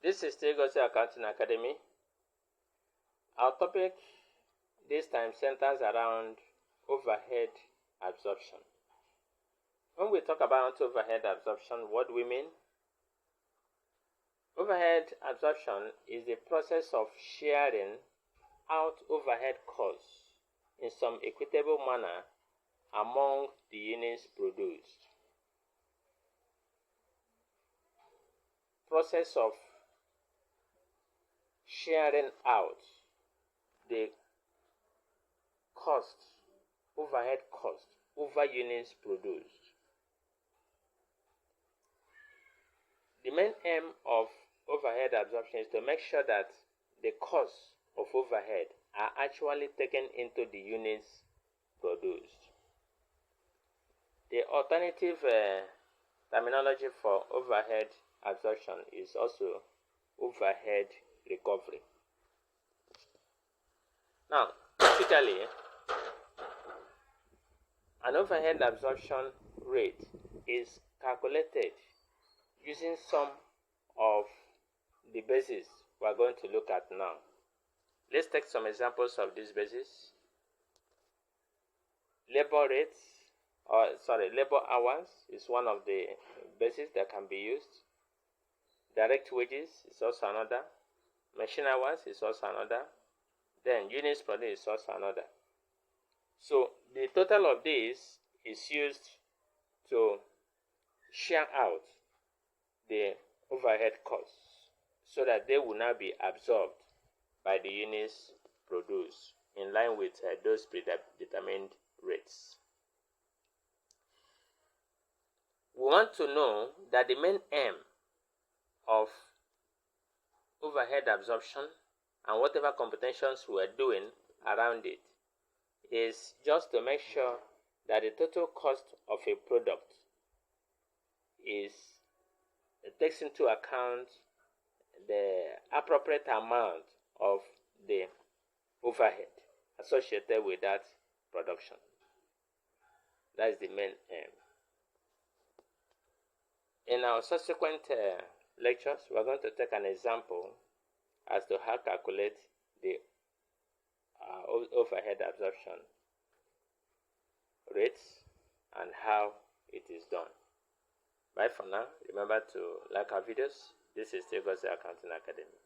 This is still Gossip Accounting Academy. Our topic this time centers around overhead absorption. When we talk about overhead absorption, what do we mean? Overhead absorption is the process of sharing out overhead costs in some equitable manner among the units produced. Process of sharing out the overhead cost over units produced. The main aim of overhead absorption is to make sure that the costs of overhead are actually taken into the units produced. The alternative terminology for overhead absorption is also overhead recovery. Now, typically, an overhead absorption rate is calculated using some of the bases we are going to look at now. Let's take some examples of these bases. Labor hours is one of the bases that can be used. Direct wages is also another. Machine hours is also another. Then units produced is also another. So the total of these is used to share out the overhead costs so that they will now be absorbed by the units produced in line with those predetermined rates. We want to know that the main aim of overhead absorption and whatever computations we are doing around it is just to make sure that the total cost of a product takes into account the appropriate amount of the overhead associated with that production. That is the main aim. In our subsequent lectures, we are going to take an example as to how to calculate the overhead absorption rates and how it is done. Bye for now. Remember to like our videos. This is still Gossip Accounting Academy.